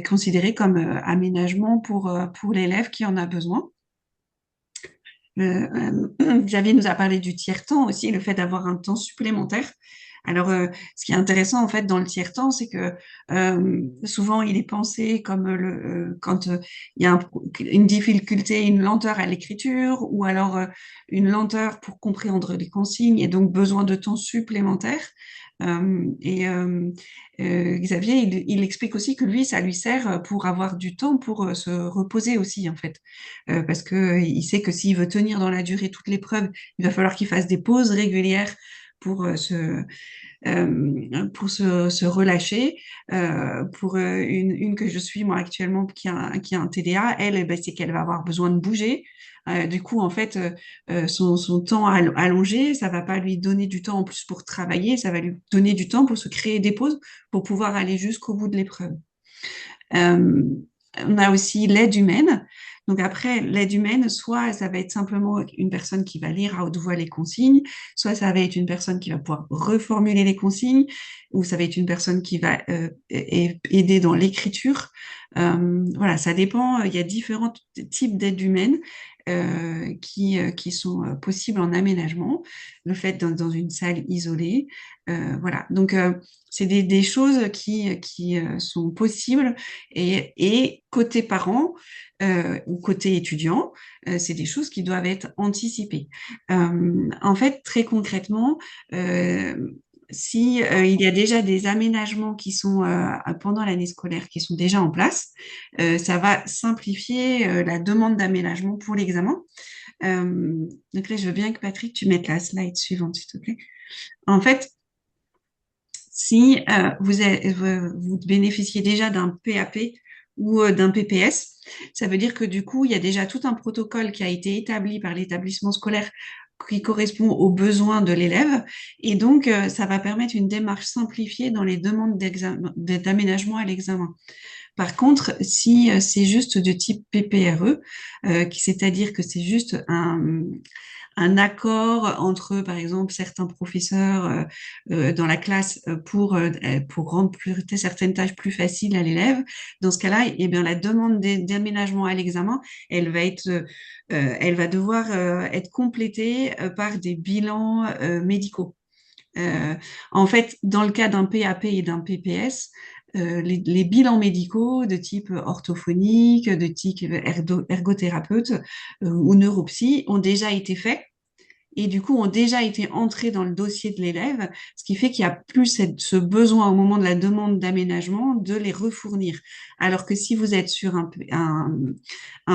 considérées comme aménagement pour l'élève qui en a besoin. Xavier nous a parlé du tiers-temps aussi, le fait d'avoir un temps supplémentaire. Alors, ce qui est intéressant en fait dans le tiers-temps, c'est que souvent il est pensé comme quand il y a une difficulté, une lenteur à l'écriture, ou alors une lenteur pour comprendre les consignes et donc besoin de temps supplémentaire. Xavier, il explique aussi que lui, ça lui sert pour avoir du temps pour se reposer aussi, en fait. Parce que il sait que s'il veut tenir dans la durée toute l'épreuve, il va falloir qu'il fasse des pauses régulières pour se relâcher. Pour une que je suis moi actuellement qui a un TDA, elle, eh ben, c'est qu'elle va avoir besoin de bouger. Du coup, en fait, son temps allongé, ça va pas lui donner du temps en plus pour travailler, ça va lui donner du temps pour se créer des pauses pour pouvoir aller jusqu'au bout de l'épreuve. Euh, on a aussi l'aide humaine. Donc après, l'aide humaine, soit ça va être simplement une personne qui va lire à haute voix les consignes, soit ça va être une personne qui va pouvoir reformuler les consignes, ou ça va être une personne qui va aider dans l'écriture. Voilà, ça dépend. Il y a différents types d'aide humaine qui sont possibles en aménagement. Le fait dans une salle isolée. Voilà. Donc, c'est des choses qui sont possibles et côté parents ou côté étudiant, c'est des choses qui doivent être anticipées. En fait, très concrètement, si il y a déjà des aménagements qui sont pendant l'année scolaire qui sont déjà en place, ça va simplifier la demande d'aménagement pour l'examen. Donc là, je veux bien que Patrick, tu mettes la slide suivante, s'il te plaît. En fait, si vous bénéficiez déjà d'un PAP ou d'un PPS, ça veut dire que du coup, il y a déjà tout un protocole qui a été établi par l'établissement scolaire qui correspond aux besoins de l'élève. Et donc, ça va permettre une démarche simplifiée dans les demandes d'aménagement à l'examen. Par contre, si c'est juste de type PPRE, c'est-à-dire que c'est juste un accord entre, par exemple, certains professeurs dans la classe pour rendre certaines tâches plus faciles à l'élève. Dans ce cas-là, eh bien, la demande d'aménagement à l'examen, elle va devoir être complétée par des bilans médicaux. En fait, dans le cas d'un PAP et d'un PPS, les bilans médicaux de type orthophonique, de type ergothérapeute ou neuropsy ont déjà été faits et du coup ont déjà été entrés dans le dossier de l'élève, ce qui fait qu'il n'y a plus ce besoin au moment de la demande d'aménagement de les refournir. Alors que si vous êtes sur un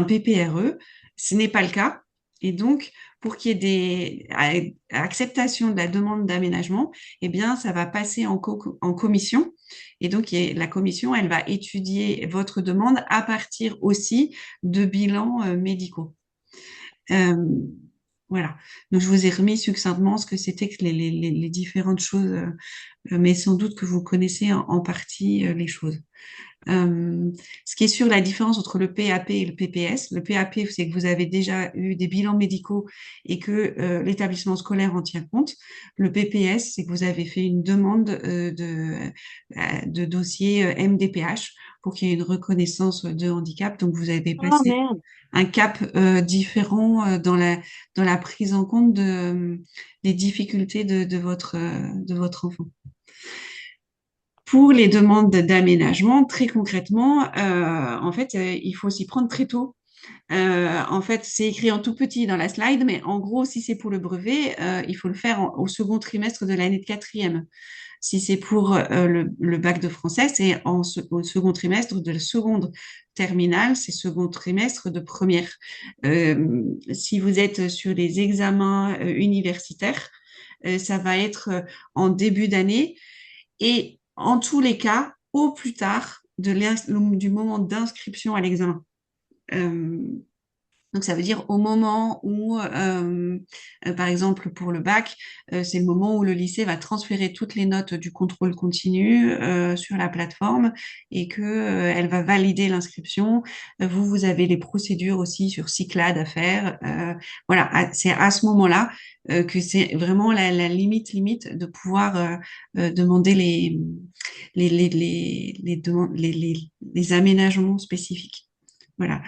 PPRE, ce n'est pas le cas. Et donc, pour qu'il y ait des acceptations de la demande d'aménagement, eh bien, ça va passer en commission. Et donc, la commission, elle va étudier votre demande à partir aussi de bilans médicaux. Voilà. Donc, je vous ai remis succinctement ce que c'était que les différentes choses, mais sans doute que vous connaissez en partie les choses. Ce qui est sûr, la différence entre le PAP et le PPS, le PAP, c'est que vous avez déjà eu des bilans médicaux et que l'établissement scolaire en tient compte. Le PPS, c'est que vous avez fait une demande de dossier MDPH pour qu'il y ait une reconnaissance de handicap. Donc, vous avez passé un cap différent dans la prise en compte des difficultés de votre enfant. Pour les demandes d'aménagement, très concrètement, en fait, il faut s'y prendre très tôt. En fait, c'est écrit en tout petit dans la slide, mais en gros, si c'est pour le brevet, il faut le faire au second trimestre de l'année de quatrième. Si c'est pour le bac de français, c'est au second trimestre de la seconde terminale, c'est second trimestre de première. Si vous êtes sur les examens universitaires, ça va être en début d'année et en tous les cas, au plus tard du moment d'inscription à l'examen. Donc, ça veut dire au moment où, par exemple, pour le bac, c'est le moment où le lycée va transférer toutes les notes du contrôle continu sur la plateforme et que elle va valider l'inscription. Vous avez les procédures aussi sur Cyclade à faire. Voilà, c'est à ce moment-là que c'est vraiment la limite de pouvoir demander les aménagements spécifiques. Voilà.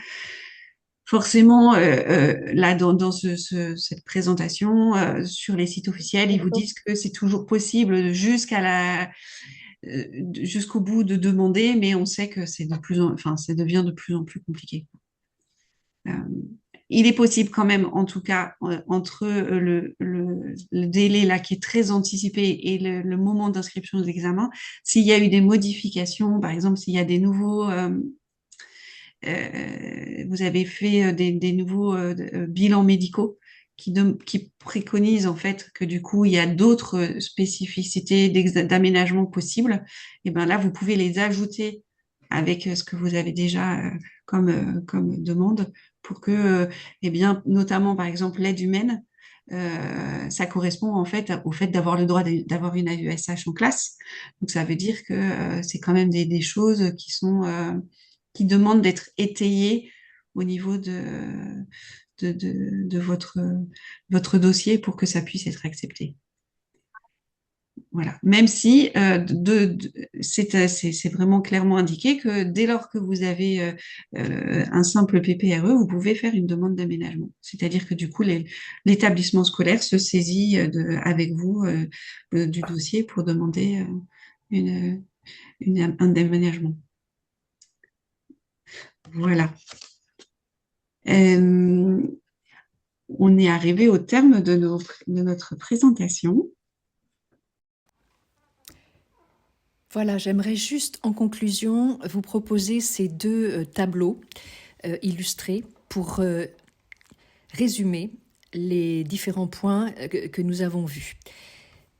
Forcément, là, dans cette présentation, sur les sites officiels, ils vous disent que c'est toujours possible jusqu'au bout de demander, mais on sait que ça devient de plus en plus compliqué. il est possible quand même, en tout cas, entre le délai là qui est très anticipé et le moment d'inscription aux examens, s'il y a eu des modifications, par exemple, s'il y a des nouveaux, vous avez fait des nouveaux bilans médicaux qui préconisent en fait que du coup il y a d'autres spécificités d'aménagement possibles, et ben là vous pouvez les ajouter avec ce que vous avez déjà comme demande pour que, eh bien, notamment par exemple l'aide humaine, ça correspond en fait au fait d'avoir le droit d'avoir une AESH en classe. Donc ça veut dire que c'est quand même des choses qui sont qui demandent d'être étayées au niveau de votre dossier pour que ça puisse être accepté. Voilà. Même si c'est vraiment clairement indiqué que dès lors que vous avez un simple PPRE, vous pouvez faire une demande d'aménagement. C'est-à-dire que du coup, l'établissement scolaire se saisit avec vous du dossier pour demander un déménagement. Voilà. On est arrivé au terme de notre présentation. Voilà, j'aimerais juste en conclusion vous proposer ces deux tableaux illustrés pour résumer les différents points que nous avons vus.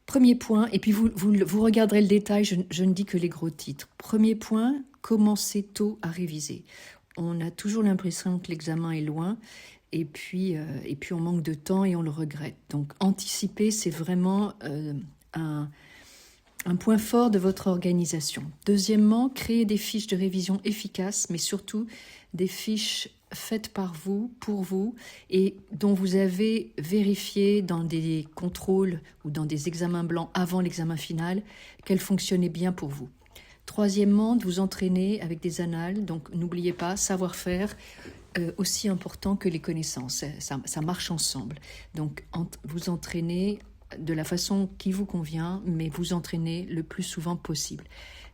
Premier point, et puis vous regarderez le détail, je ne dis que les gros titres. Premier point, commencer tôt à réviser. On a toujours l'impression que l'examen est loin, et puis on manque de temps et on le regrette. Donc anticiper, c'est vraiment un point fort de votre organisation. Deuxièmement, créer des fiches de révision efficaces, mais surtout des fiches faites par vous, pour vous, et dont vous avez vérifié dans des contrôles ou dans des examens blancs avant l'examen final qu'elles fonctionnaient bien pour vous. Troisièmement, de vous entraîner avec des annales, donc n'oubliez pas, savoir-faire, aussi important que les connaissances, ça marche ensemble. Donc vous entraînez de la façon qui vous convient, mais vous entraînez le plus souvent possible.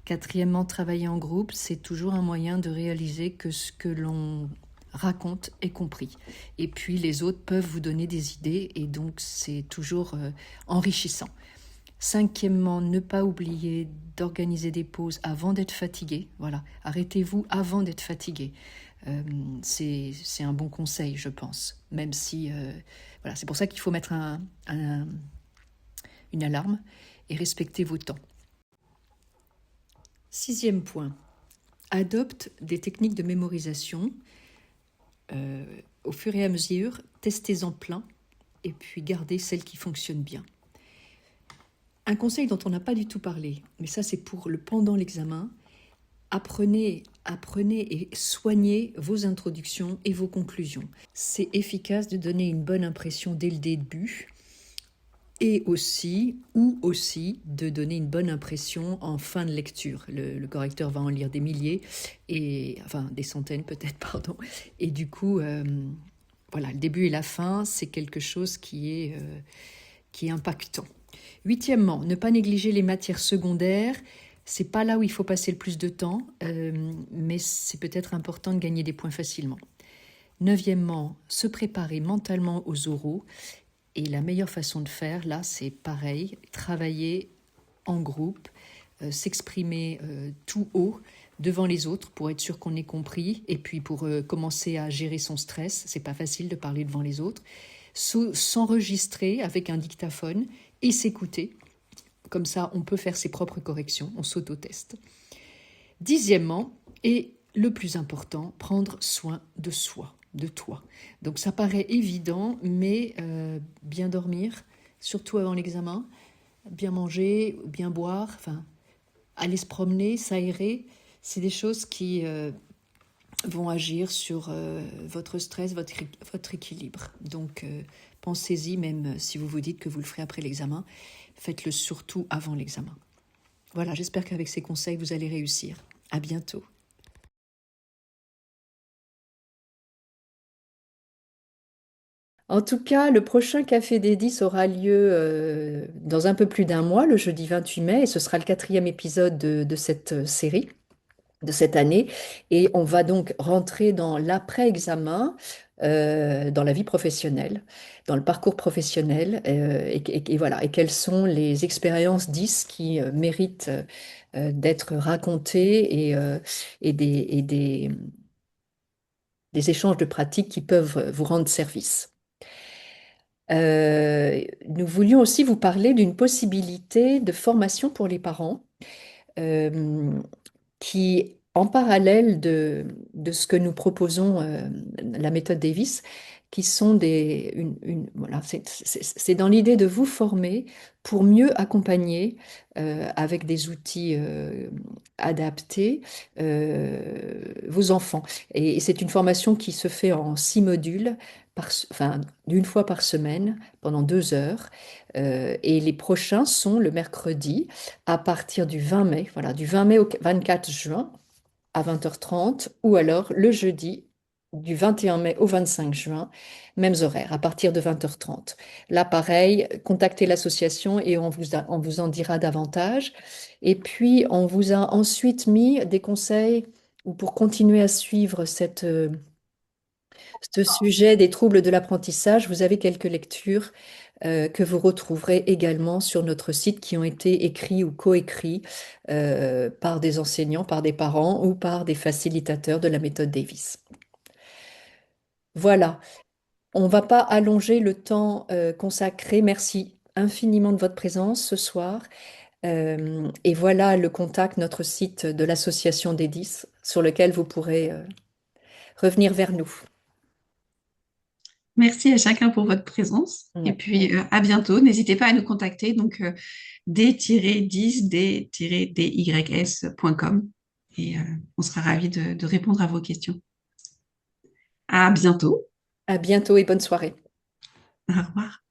Quatrièmement, travailler en groupe, c'est toujours un moyen de réaliser que ce que l'on raconte est compris. Et puis les autres peuvent vous donner des idées et donc c'est toujours enrichissant. Cinquièmement, ne pas oublier d'organiser des pauses avant d'être fatigué. Voilà, arrêtez-vous avant d'être fatigué. C'est un bon conseil, je pense. Même si, voilà, c'est pour ça qu'il faut mettre une alarme et respecter vos temps. Sixième point, adopte des techniques de mémorisation. Au fur et à mesure, testez-en plein et puis gardez celles qui fonctionnent bien. Un conseil dont on n'a pas du tout parlé, mais ça c'est pour le pendant l'examen, apprenez et soignez vos introductions et vos conclusions. C'est efficace de donner une bonne impression dès le début et aussi de donner une bonne impression en fin de lecture. Le correcteur va en lire des milliers, enfin des centaines peut-être, pardon. Et du coup, voilà, le début et la fin, c'est quelque chose qui est impactant. Huitièmement, ne pas négliger les matières secondaires. C'est pas là où il faut passer le plus de temps, mais c'est peut-être important de gagner des points facilement. Neuvièmement, se préparer mentalement aux oraux. Et la meilleure façon de faire, là, c'est pareil, travailler en groupe, s'exprimer tout haut devant les autres pour être sûr qu'on ait compris, et puis pour commencer à gérer son stress, c'est pas facile de parler devant les autres, s'enregistrer avec un dictaphone et s'écouter. Comme ça, on peut faire ses propres corrections, on s'auto-teste. Dixièmement, et le plus important, prendre soin de soi, de toi. Donc ça paraît évident, mais bien dormir, surtout avant l'examen, bien manger, bien boire, enfin, aller se promener, s'aérer, c'est des choses qui vont agir sur votre stress, votre équilibre. Donc pensez-y, même si vous vous dites que vous le ferez après l'examen, faites-le surtout avant l'examen. Voilà, j'espère qu'avec ces conseils, vous allez réussir. À bientôt. En tout cas, le prochain Café des 10 aura lieu dans un peu plus d'un mois, le jeudi 28 mai, et ce sera le 4e épisode de cette série. de cette année. Et on va donc rentrer dans l'après-examen, dans la vie professionnelle, dans le parcours professionnel. Et voilà. Et quelles sont les expériences 10 qui méritent d'être racontées et des échanges de pratiques qui peuvent vous rendre service. Nous voulions aussi vous parler d'une possibilité de formation pour les parents qui, en parallèle de ce que nous proposons, la méthode Davis, qui sont voilà, c'est dans l'idée de vous former pour mieux accompagner avec des outils adaptés vos enfants. Et c'est une formation qui se fait en 6 modules, enfin, d'une fois par semaine, pendant 2 heures. Et les prochains sont le mercredi à partir du 20 mai, voilà, du 20 mai au 24 juin à 20h30, ou alors le jeudi du 21 mai au 25 juin, mêmes horaires, à partir de 20h30. Là, pareil, contactez l'association et on vous en dira davantage. Et puis, on vous a ensuite mis des conseils pour continuer à suivre ce sujet des troubles de l'apprentissage. Vous avez quelques lectures que vous retrouverez également sur notre site qui ont été écrits ou coécrits par des enseignants, par des parents ou par des facilitateurs de la méthode Davis. Voilà, on ne va pas allonger le temps consacré. Merci infiniment de votre présence ce soir. Et voilà le contact, notre site de l'association des 10, sur lequel vous pourrez revenir vers nous. Merci à chacun pour votre présence. Et puis, à bientôt. N'hésitez pas à nous contacter. Donc, d-10d-dys.com. Et on sera ravis de répondre à vos questions. À bientôt. À bientôt et bonne soirée. Au revoir.